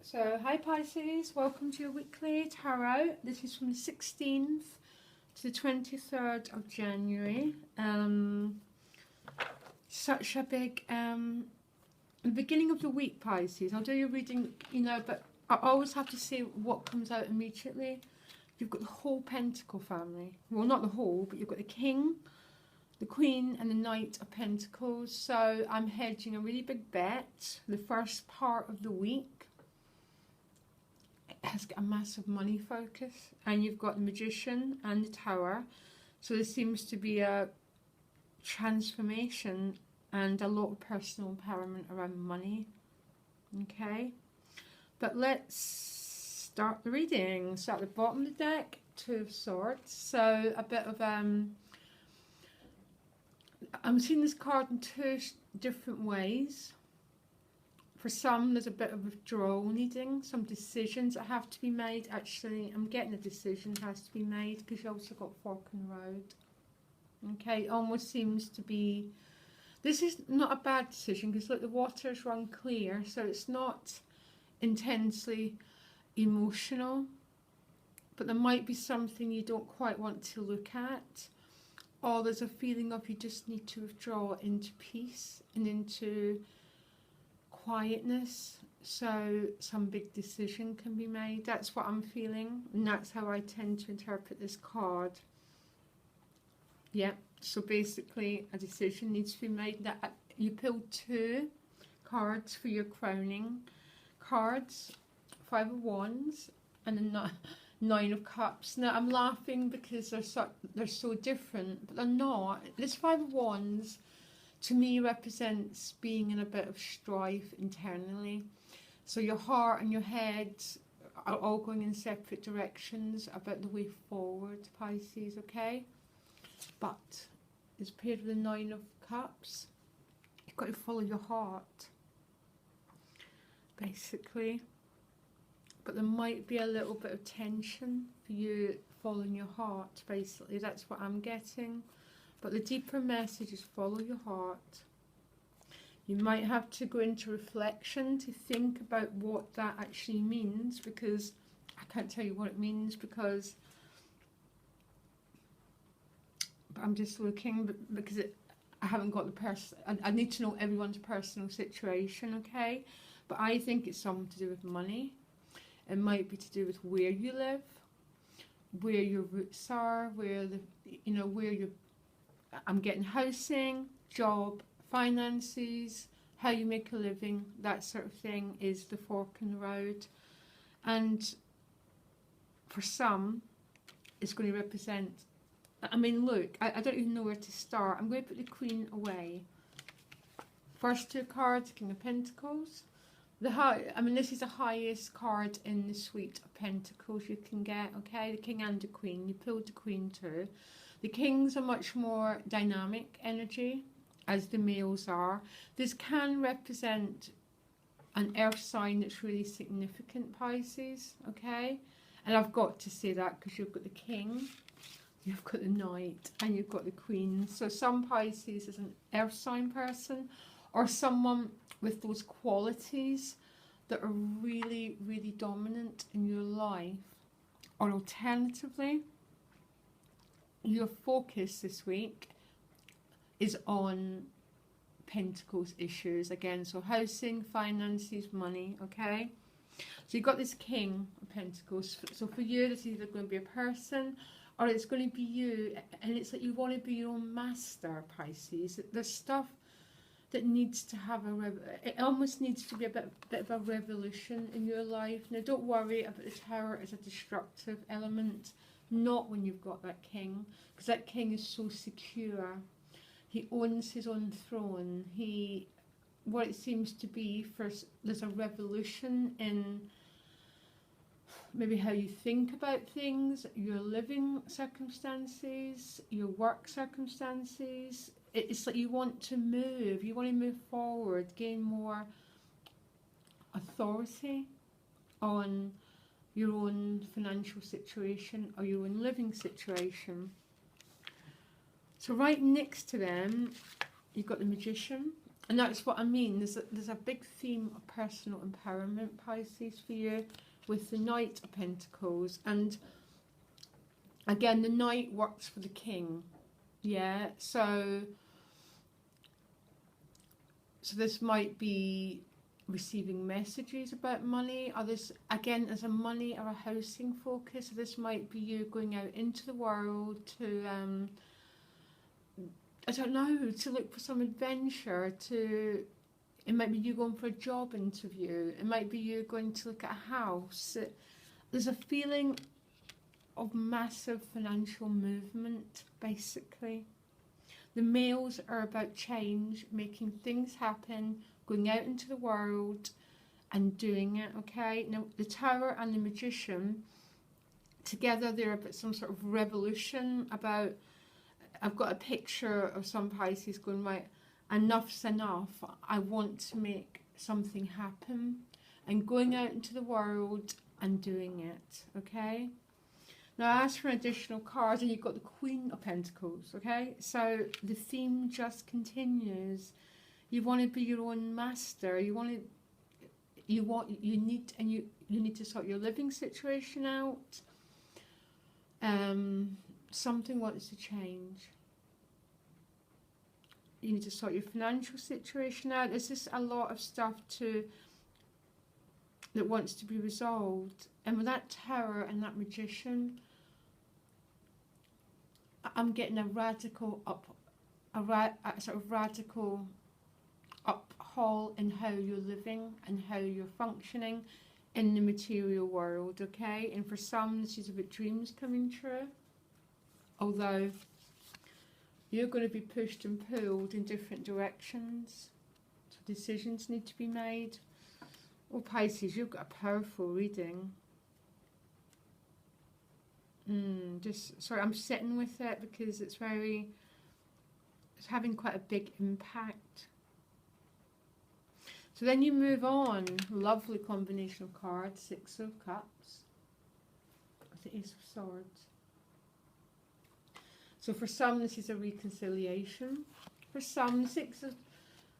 So, hi Pisces, welcome to your weekly tarot. This is from the 16th to the 23rd of January. Such a big, the beginning of the week, Pisces. I'll do your reading, but I always have to say what comes out immediately. You've got the whole Pentacle family. Well, not the whole, but you've got the King, the Queen, and the Knight of Pentacles. So, I'm hedging a really big bet the first part of the week. Has got a massive money focus, and you've got the Magician and the Tower, so there seems to be a transformation and a lot of personal empowerment around money. Okay, but let's start the reading. So at the bottom of the deck, Two of Swords, so a bit of I'm seeing this card in two different ways. For some, there's a bit of withdrawal needing, some decisions that have to be made. Actually, I'm getting a decision has to be made because you also got fork in the road. Okay, it almost seems to be, this is not a bad decision because look, the waters run clear, so it's not intensely emotional, but there might be something you don't quite want to look at, or there's a feeling of you just need to withdraw into peace and into quietness, so some big decision can be made. That's what I'm feeling, and that's how I tend to interpret this card. Yeah, so basically a decision needs to be made. That you pulled two cards for your crowning cards, Five of Wands and the Nine of Cups. Now I'm laughing because they're so different, but they're not. This Five of Wands to me represents being in a bit of strife internally. So your heart and your head are all going in separate directions about the way forward, Pisces, okay? But it's paired with the Nine of Cups. You've got to follow your heart, basically. But there might be a little bit of tension for you following your heart, basically. That's what I'm getting. But the deeper message is follow your heart. You might have to go into reflection to think about what that actually means, because I can't tell you what it means because I'm just looking, because I haven't got the person. I need to know everyone's personal situation, okay? But I think it's something to do with money. It might be to do with where you live, where your roots are, where where you're. I'm getting housing, job, finances, how you make a living, that sort of thing is the fork in the road. And for some, it's going to represent, I mean, look, I don't even know where to start. I'm going to put the Queen away. First two cards, King of Pentacles. This is the highest card in the suite of Pentacles you can get, okay? The King and the Queen. You pulled the Queen too. The Kings are much more dynamic energy, as the males are. This can represent an earth sign that's really significant, Pisces, okay? And I've got to say that because you've got the King, you've got the Knight, and you've got the Queen. So some Pisces is an earth sign person, or someone with those qualities that are really, really dominant in your life. Or alternatively, your focus this week is on Pentacles issues again, so housing, finances, money, okay? So you've got this King of Pentacles. So for you, this is either going to be a person or it's going to be you, and it's like you want to be your own master, Pisces. There's stuff that needs to have it almost needs to be a bit of a revolution in your life. Now don't worry about the Tower as a destructive element. Not when you've got that King, because that King is so secure. He owns his own throne. What it seems to be, first, there's a revolution in maybe how you think about things, your living circumstances, your work circumstances. It's like you want to move forward, gain more authority on your own financial situation or your own living situation. So right next to them, you've got the Magician And that's what I mean. There's a big theme of personal empowerment, Pisces, for you, with the Knight of Pentacles. And again, the Knight works for the King. Yeah, so this might be receiving messages about money. Others, again, as a money or a housing focus. So this might be you going out into the world to, I don't know, to look for some adventure. It might be you going for a job interview. It might be you going to look at a house. There's a feeling of massive financial movement, basically. The males are about change, making things happen, going out into the world and doing it, okay? Now, the Tower and the Magician, together they're about some sort of revolution, about, I've got a picture of some Pisces going, right, enough's enough, I want to make something happen, and going out into the world and doing it, okay? Now I asked for an additional card and you've got the Queen of Pentacles, okay? So the theme just continues. You want to be your own master. You need to sort your living situation out. Something wants to change. You need to sort your financial situation out. There's just a lot of stuff that wants to be resolved. And with that Tower and that Magician, I'm getting a sort of radical uphaul in how you're living and how you're functioning in the material world, okay? And for some, this is about dreams coming true. Although you're going to be pushed and pulled in different directions. So decisions need to be made. Oh, Pisces, you've got a powerful reading. Sorry, I'm sitting with it because it's having quite a big impact. So then you move on. Lovely combination of cards. Six of Cups with the Ace of Swords. So for some, this is a reconciliation. For some, Six of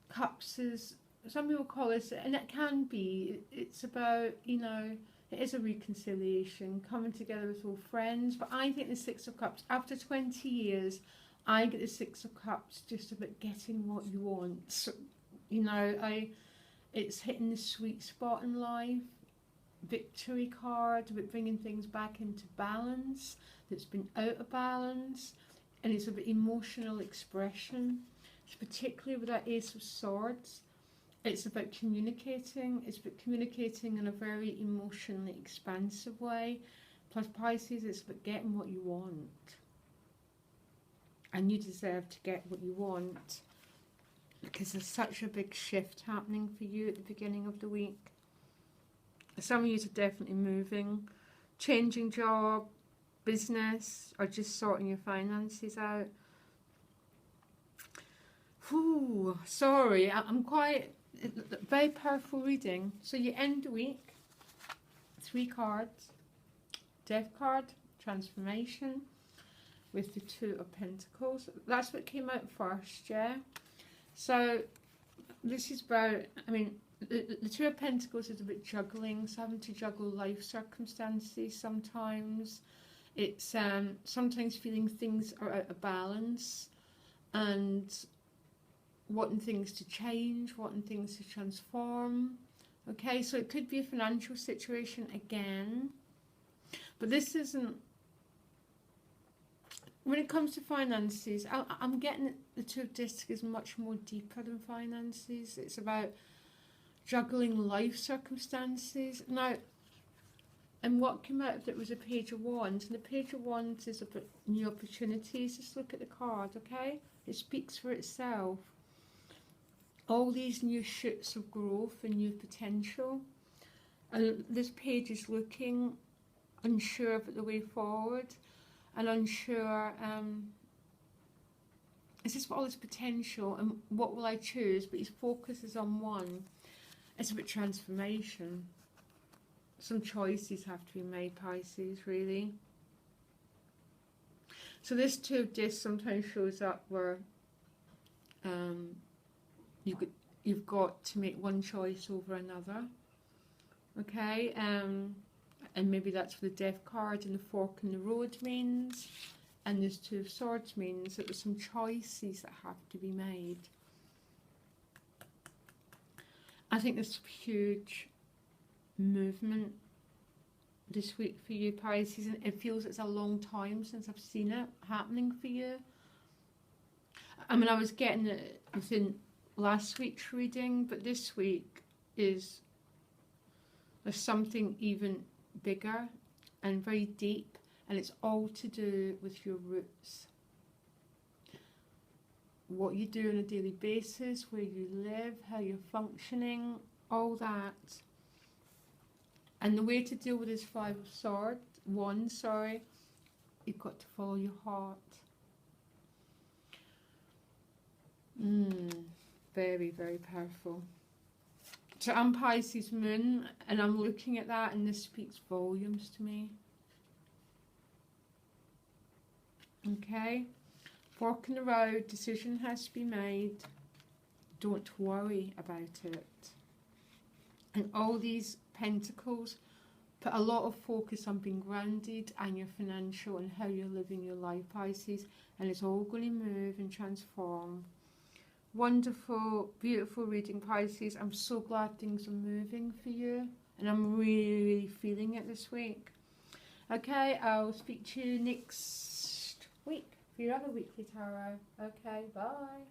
Cups is, some people call this, and it can be, it's about, you know, it is a reconciliation, coming together with old friends. But I think the Six of Cups, after 20 years, I get the Six of Cups just about getting what you want. So, you know, it's hitting the sweet spot in life. Victory card, about bringing things back into balance that's been out of balance. And it's about emotional expression. It's particularly with that Ace of Swords. It's about communicating. It's about communicating in a very emotionally expansive way. Plus Pisces, it's about getting what you want. And you deserve to get what you want. Because there's such a big shift happening for you at the beginning of the week. Some of you are definitely moving, changing job, business, or just sorting your finances out. Whew, sorry, I'm quite... Very powerful reading. So you end the week, 3 cards, Death card, Transformation, with the Two of Pentacles. That's what came out first, yeah? So this is about, I mean, the Two of Pentacles is a bit juggling, so having to juggle life circumstances sometimes. It's sometimes feeling things are out of balance and wanting things to change, wanting things to transform. Okay, so it could be a financial situation again. But this isn't... When it comes to finances, I'm getting the Two of Discs is much more deeper than finances. It's about juggling life circumstances. Now, and what came out of it was a Page of Wands. And the Page of Wands is about new opportunities. Just look at the card, okay? It speaks for itself. All these new shoots of growth and new potential. And this page is looking unsure about the way forward and unsure, is this for all this potential and what will I choose? But his focus is on one. It's about transformation. Some choices have to be made, Pisces, really. So this Two of Discs sometimes shows up where you've got to make one choice over another. Okay, and maybe that's what the Death card and the fork in the road means, and this Two of Swords means that there's some choices that have to be made. I think there's huge movement this week for you, Pisces, and it feels it's a long time since I've seen it happening for you. I mean, I was getting it within last week's reading, but this week there's something even bigger and very deep, and it's all to do with your roots. What you do on a daily basis, where you live, how you're functioning, all that. And the way to deal with this Five of Swords, you've got to follow your heart. Very, very powerful. So I'm Pisces moon, and I'm looking at that, and this speaks volumes to me. Okay, fork in the road, decision has to be made. Don't worry about it. And all these pentacles put a lot of focus on being grounded and your financial and how you're living your life, Pisces, and it's all going to move and transform. Wonderful, beautiful reading, Pisces. I'm so glad things are moving for you, and I'm really, really feeling it this week. Okay, I'll speak to you next week for your other weekly tarot. Okay, bye.